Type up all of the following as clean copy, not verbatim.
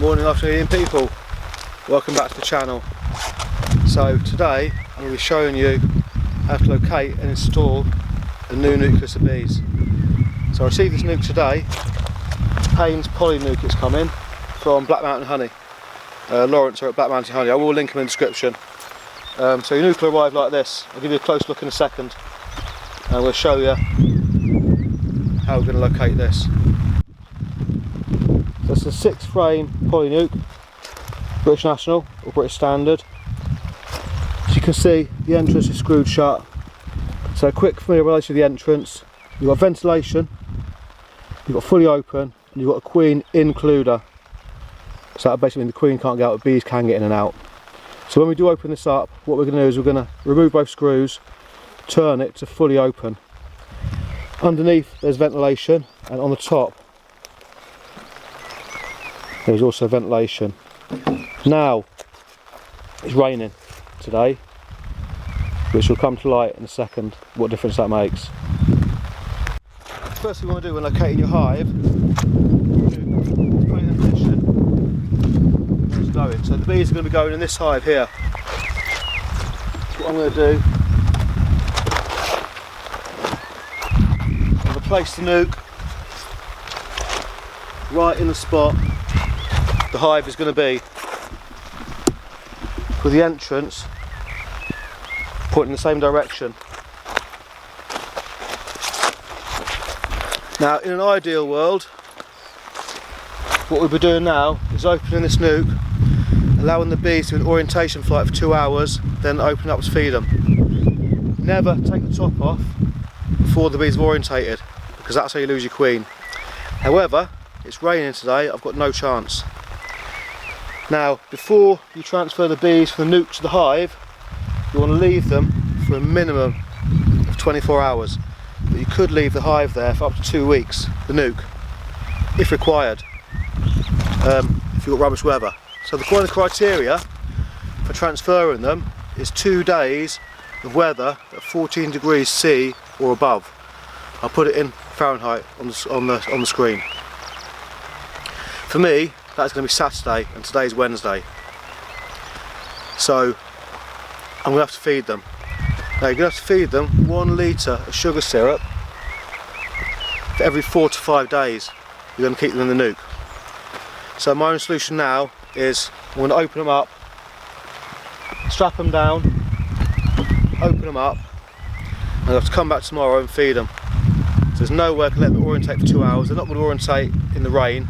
Morning, afternoon people, welcome back to the channel. So today I'm going to be showing you how to locate and install the new nucleus of bees. So I received this nuke today. Haynes poly nuke it's coming from Black Mountain Honey. Lawrence are at Black Mountain Honey, I will link them in the description. So your nuke will arrive like this. I'll give you a close look in a second and we'll show you how we're going to locate this. That's a 6-frame poly nuke, British National or British Standard. As you can see, the entrance is screwed shut. So a quick familiarisation with the entrance. You've got ventilation, you've got fully open, and you've got a queen includer. So that basically means the queen can't get out, but bees can get in and out. So when we do open this up, what we're going to do is we're going to remove both screws, turn it to fully open. Underneath there's ventilation, and on the top there's also ventilation. Now it's raining today, which will come to light in a second what difference that makes. First thing you want to do when locating your hive, put it in a position where it's going. So the bees are going to be going in this hive here. So what I'm going to do, I'm going to place the nuke right in the spot the hive is going to be, with the entrance pointing in the same direction. Now in an ideal world, what we'll be doing now is opening this nuke, allowing the bees to do an orientation flight for 2 hours, then open up to feed them. Never take the top off before the bees have orientated, because that's how you lose your queen. However, it's raining today, I've got no chance. Now, before you transfer the bees from the nuke to the hive, you want to leave them for a minimum of 24 hours. But you could leave the hive there for up to 2 weeks, the nuke, if required, if you've got rubbish weather. So the one of the criteria for transferring them is 2 days of weather at 14 degrees C or above. I'll put it in Fahrenheit on the screen. For me, that's going to be Saturday and today's Wednesday. So I'm going to have to feed them. Now you're going to have to feed them 1 litre of sugar syrup for every 4 to 5 days. You're going to keep them in the nuke. So my own solution now is I'm going to open them up, strap them down, open them up, and I'll have to come back tomorrow and feed them. So there's no way I can let them orientate for 2 hours. They're not going to orientate in the rain.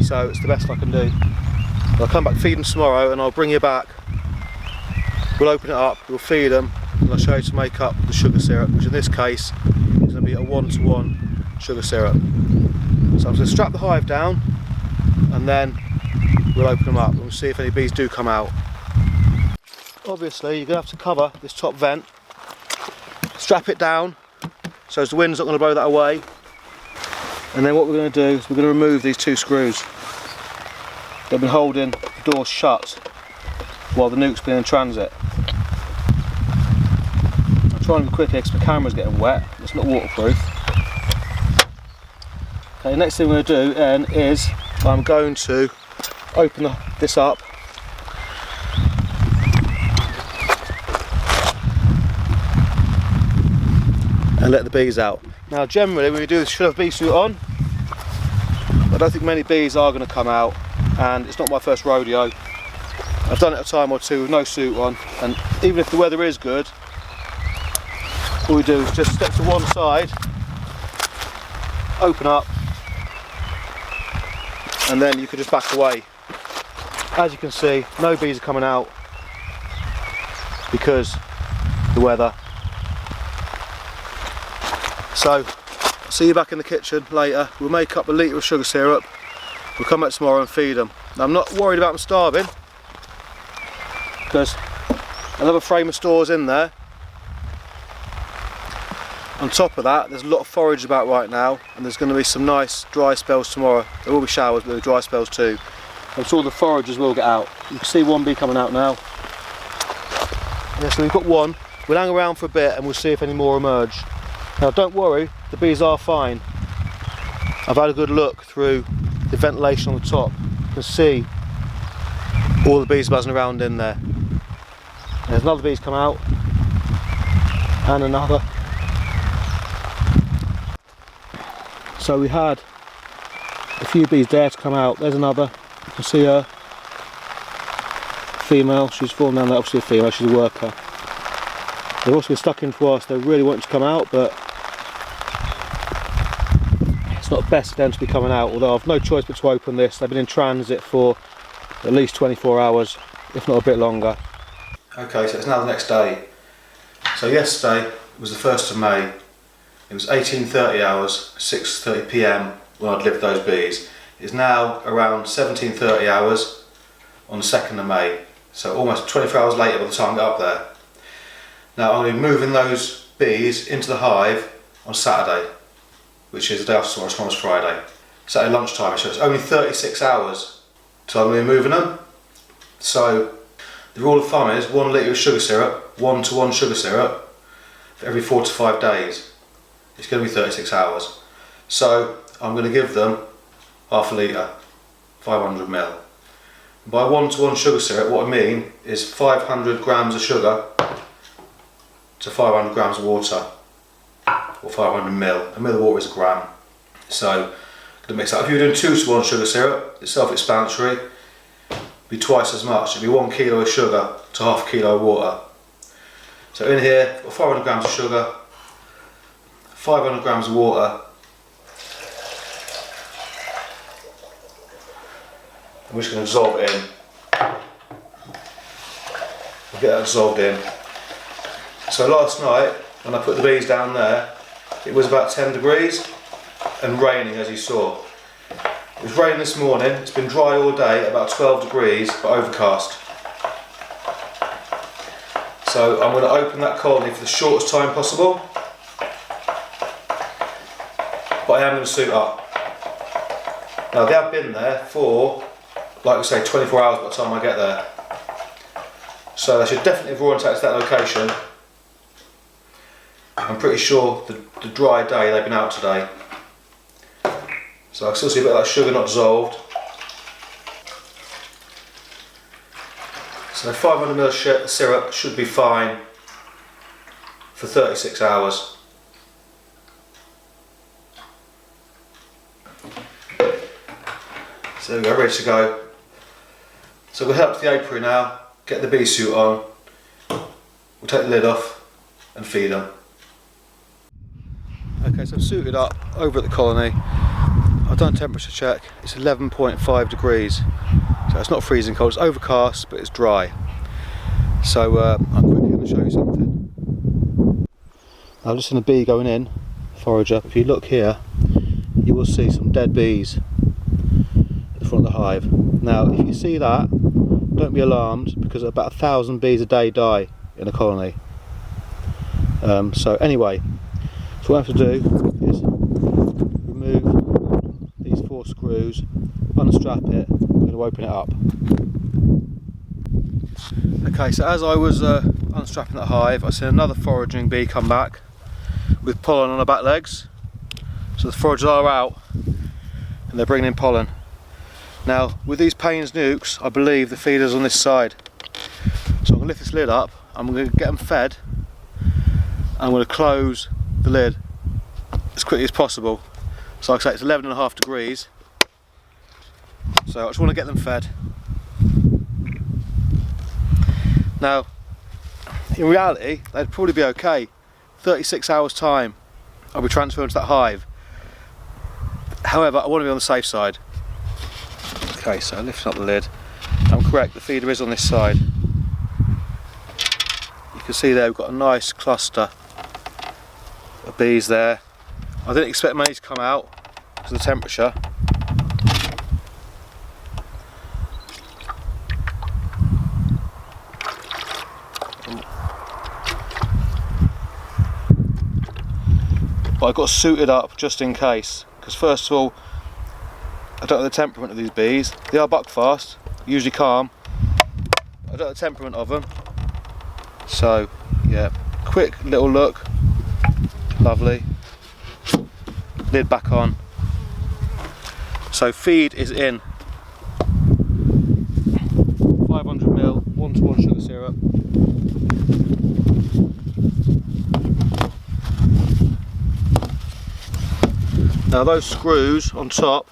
So it's the best I can do. I'll come back, feed them tomorrow, and I'll bring you back. We'll open it up, we'll feed them, and I'll show you to make up the sugar syrup, which in this case is going to be a 1-to-1 sugar syrup. So I'm going to strap the hive down, and then we'll open them up and we'll see if any bees do come out. Obviously you're going to have to cover this top vent, strap it down so as the wind's not going to blow that away. And then what we're going to do is we're going to remove these 2 screws. They've been holding the door shut while the nuke's been in transit. I'm trying to be quick here because the camera's getting wet, it's not waterproof. Okay, next thing we're going to do then is I'm going to open this up and let the bees out. Now generally when we do this, you should have a bee suit on. I don't think many bees are going to come out, and it's not my first rodeo. I've done it a time or two with no suit on, and even if the weather is good, all we do is just step to one side, open up, and then you can just back away. As you can see, no bees are coming out because the weather. So I'll see you back in the kitchen later. We'll make up a litre of sugar syrup. We'll come back tomorrow and feed them. Now, I'm not worried about them starving because another frame of stores in there. On top of that, there's a lot of forage about right now, and there's going to be some nice dry spells tomorrow. There will be showers, but there will be dry spells too. I'm sure the foragers will get out. You can see one bee coming out now. Yeah, so we've got one. We'll hang around for a bit and we'll see if any more emerge. Now don't worry, the bees are fine. I've had a good look through the ventilation on the top. you can see all the bees buzzing around in there. There's another bee's come out, and another. So we had a few bees there to come out. There's another. You can see her. Female. She's fallen down there. Obviously a female. She's a worker. They've also been stuck in twice. They really want to come out, but it's not best for them to be coming out. Although I've no choice but to open this. They've been in transit for at least 24 hours, if not a bit longer. Okay, so it's now the next day. So yesterday was the 1st of May. It was 18:30 hours, 6:30 PM when I delivered those bees. It's now around 17:30 hours on the 2nd of May. So almost 24 hours later by the time I get up there. Now I'm going to be moving those bees into the hive on Saturday, which is the day after tomorrow's Friday. Saturday lunchtime, so it's only 36 hours till I'm going to be moving them. So the rule of thumb is 1 litre of sugar syrup, 1:1 sugar syrup for every 4 to 5 days. It's going to be 36 hours. So I'm going to give them half a litre, 500 ml. By 1:1 sugar syrup, what I mean is 500 grams of sugar to 500 grams of water, or 500 ml. A ml of water is a gram. So I'm going to mix that. If you're doing 2:1 sugar syrup, it's self-explanatory. Be twice as much. It'd be 1 kilo of sugar to half a kilo of water. So in here, I've got 500 grams of sugar, 500 grams of water. I'm just going to dissolve it in. I'll get that dissolved in. So last night, when I put the bees down there, it was about 10 degrees and raining, as you saw. It was raining this morning. It's been dry all day, about 12 degrees, but overcast. So I'm going to open that colony for the shortest time possible, but I am going to suit up. Now they have been there for, like I say, 24 hours by the time I get there. So they should definitely have orientated to that location. I'm pretty sure the dry day they've been out today. So I can still see a bit of that sugar not dissolved. So 500 ml syrup should be fine for 36 hours. So there we go, ready to go. So we'll head up to the apiary now, get the bee suit on, we'll take the lid off and feed them. Okay, so I'm suited up over at the colony. I've done a temperature check, it's 11.5 degrees. So it's not freezing cold, it's overcast but it's dry. So I'm quickly going to show you something. I've just seen a bee going in, forager. If you look here, you will see some dead bees at the front of the hive. Now if you see that, don't be alarmed because about 1,000 bees a day die in a colony. So anyway, so what I have to do is remove these 4 screws, unstrap it, I'm going to open it up. Okay, so as I was unstrapping that hive, I seen another foraging bee come back with pollen on her back legs. So the foragers are out and they're bringing in pollen. Now with these Payne's nukes, I believe the feeder's on this side. So I'm going to lift this lid up, I'm going to get them fed, and I'm going to close the lid as quickly as possible. So like I say, it's 11.5 degrees. So I just want to get them fed. Now, in reality, they'd probably be okay. 36 hours time, I'll be transferred to that hive. However, I want to be on the safe side. Okay, so lifting up the lid. I'm correct, the feeder is on this side. You can see there we've got a nice cluster of bees there. I didn't expect many to come out because of the temperature. But I got suited up just in case, because first of all, I don't know the temperament of these bees. They are Buckfast, usually calm. I don't know the temperament of them. So yeah, quick little look, lovely. Lid back on. So feed is in. 500ml 1-to-1 sugar syrup. Now those screws on top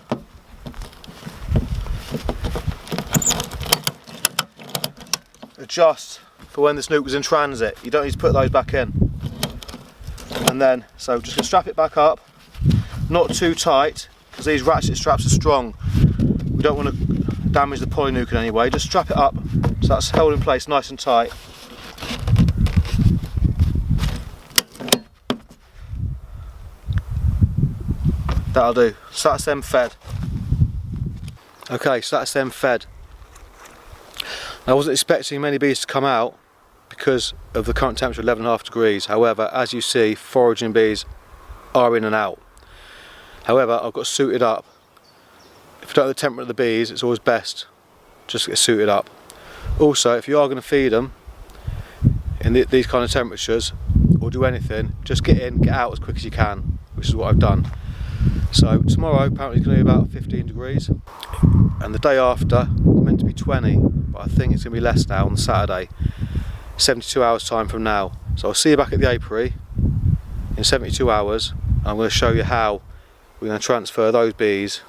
adjust for when this nuke was in transit. You don't need to put those back in. And then, so just gonna strap it back up, not too tight, because these ratchet straps are strong. We don't want to damage the polynuke in any way. Just strap it up so that's held in place nice and tight. That'll do. So that's them fed. Okay, so that's them fed. I wasn't expecting many bees to come out because of the current temperature of 11.5 degrees. However, as you see, foraging bees are in and out. However, I've got suited up. If you don't know the temperature of the bees, it's always best just to get suited up. Also, if you are going to feed them in these kind of temperatures or do anything, just get in, get out as quick as you can, which is what I've done. So tomorrow apparently it's going to be about 15 degrees and the day after it's meant to be 20, but I think it's going to be less now on Saturday, 72 hours time from now. So I'll see you back at the apiary in 72 hours and I'm going to show you how we're going to transfer those bees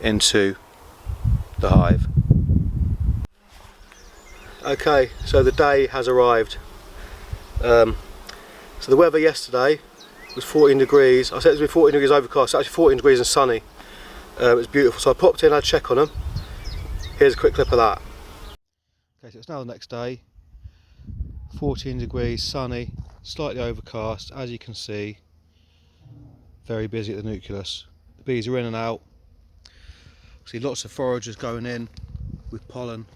into the hive. Okay, so the day has arrived. So the weather yesterday was 14 degrees. I said it was 14 degrees overcast, it's actually 14 degrees and sunny. It was beautiful, so I popped in, I had a check on them. Here's a quick clip of that. Okay, so it's now the next day. 14 degrees, sunny, slightly overcast, as you can see. Very busy at the nucleus. The bees are in and out. See lots of foragers going in with pollen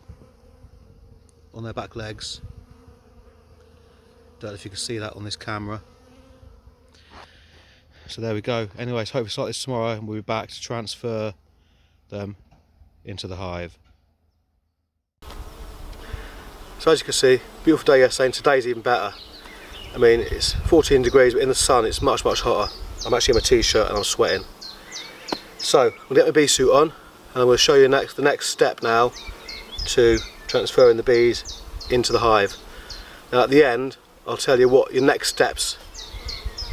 on their back legs. Don't know if you can see that on this camera. So there we go. Anyways, hope it's like this tomorrow and we'll be back to transfer them into the hive. So as you can see, beautiful day yesterday and today's even better. I mean, it's 14 degrees, but in the sun it's much hotter. I'm actually in my t-shirt and I'm sweating. So I'm gonna get my bee suit on and I'm going to show you the next step now to transferring the bees into the hive. Now at the end I'll tell you what your next steps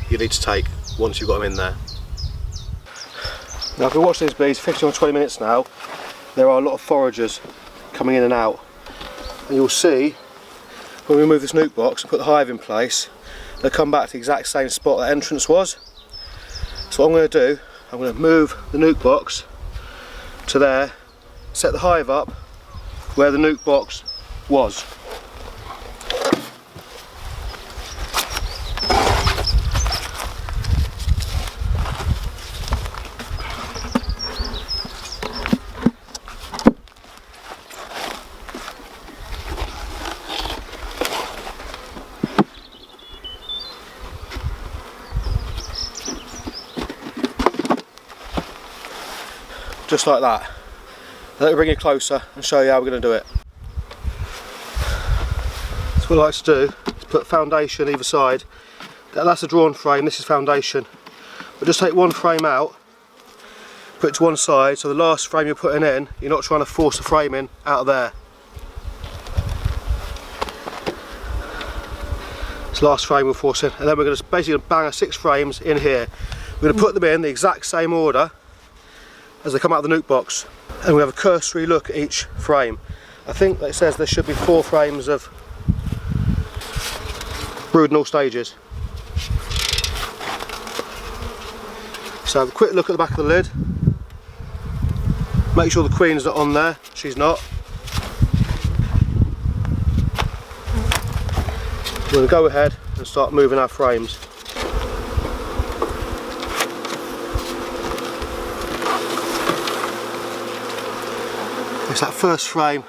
you need to take once you've got them in there. Now if we watch these bees 15 or 20 minutes now, there are a lot of foragers coming in and out. And you'll see when we move this nuke box and put the hive in place, they'll come back to the exact same spot that entrance was. So what I'm going to do, I'm going to move the nuke box to there, set the hive up where the nuke box was. Just like that. Let me bring it closer and show you how we're going to do it. So what I like to do is put foundation either side. That's a drawn frame, this is foundation. But just take one frame out, put it to one side, so the last frame you're putting in, you're not trying to force the frame in out of there. This last frame we'll force in, and then we're going to basically bang our 6 frames in here. We're going to put them in the exact same order as they come out of the nuke box, and we have a cursory look at each frame. I think that it says there should be 4 frames of brood in all stages. So have a quick look at the back of the lid. Make sure the queen's not on there. She's not. We're going to go ahead and start moving our frames. It's that first frame,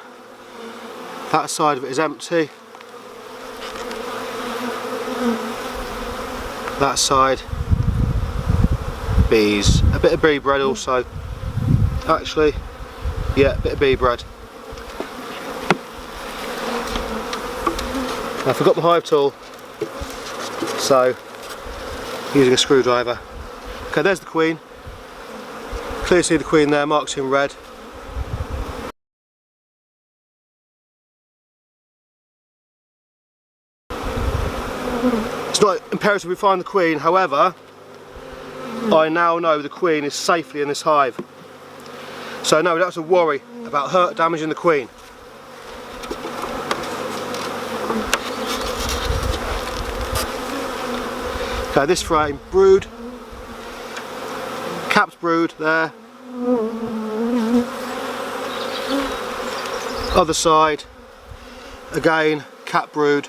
that side of it is empty, that side, bees, a bit of bee bread also, actually, yeah, a bit of bee bread. I forgot the hive tool, so using a screwdriver. Okay, there's the queen, clearly see the queen there, marked in red. It's not imperative we find the queen, however, I now know the queen is safely in this hive. So no, we don't have to worry about damaging the queen. Okay, this frame, brood, capped brood there. Other side, again, capped brood.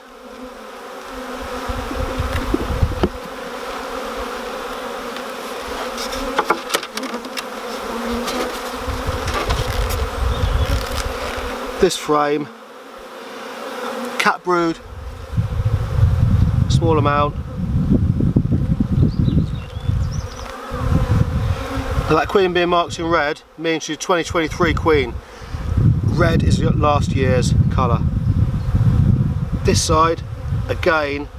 This frame, capped brood, small amount. And that queen being marked in red means she's 2023 queen. Red is last year's colour. This side, again,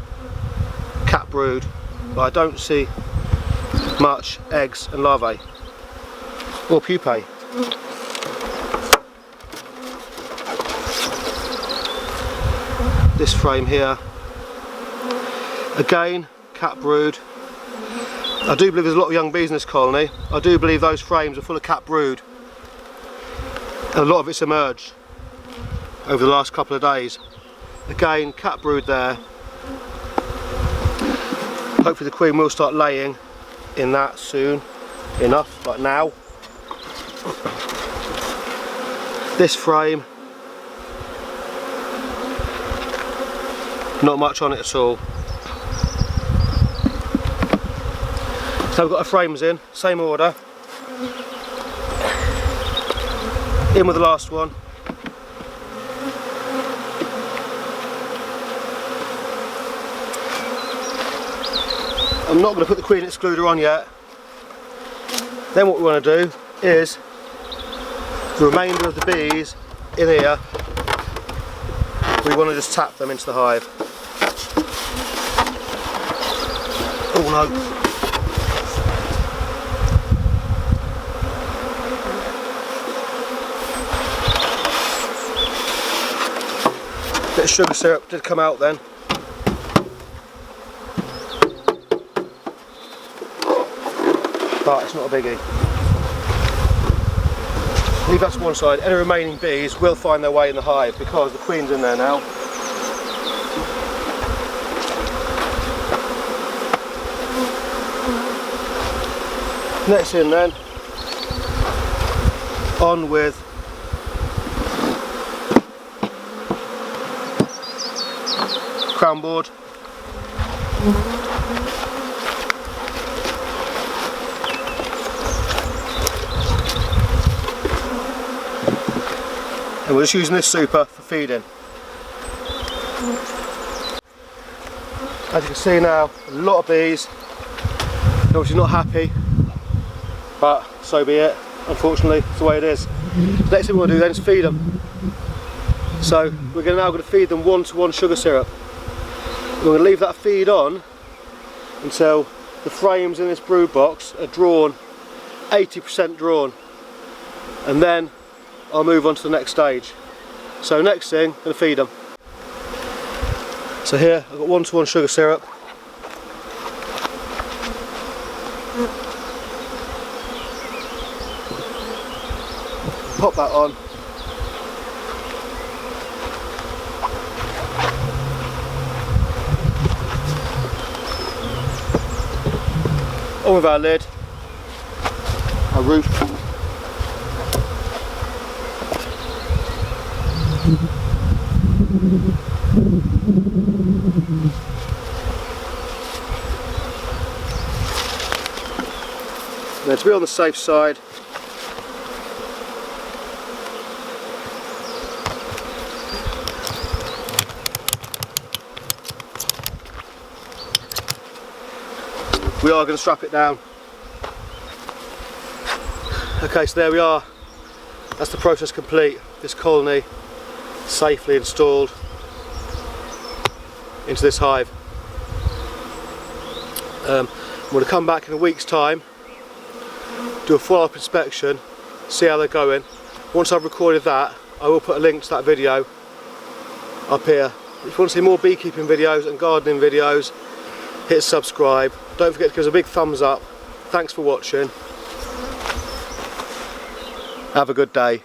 capped brood, but I don't see much eggs and larvae, or pupae. This frame here, again, capped brood. I do believe there's a lot of young bees in this colony. I do believe those frames are full of capped brood. And a lot of it's emerged over the last couple of days. Again, capped brood there. Hopefully the queen will start laying in that soon enough, like now. This frame, not much on it at all. So we've got our frames in, same order. In with the last one. I'm not going to put the queen excluder on yet. Then what we want to do is the remainder of the bees in here, we want to just tap them into the hive. Oh no. Bit of sugar syrup did come out then. But it's not a biggie. Leave that to one side. Any remaining bees will find their way in the hive because the queen's in there now. Next in then, on with crown board. And we're just using this super for feeding. As you can see now, a lot of bees. Obviously not happy, but so be it. Unfortunately, it's the way it is. Next thing we want to do then is feed them. So we're now going to feed them 1-to-1 sugar syrup. We're going to leave that feed on until the frames in this brood box are drawn, 80% drawn, and then I'll move on to the next stage. So next thing, I'm going to feed them. So here I've got 1-to-1 sugar syrup. Pop that on. On with our lid, our roof. Then to be on the safe side, we are going to strap it down. Okay, so there we are. That's the process complete. This colony safely installed into this hive. I'm going to come back in a week's time, do a follow-up inspection, see how they're going. Once I've recorded that, I will put a link to that video up here. If you want to see more beekeeping videos and gardening videos, hit subscribe. Don't forget to give us a big thumbs up. Thanks for watching. Have a good day.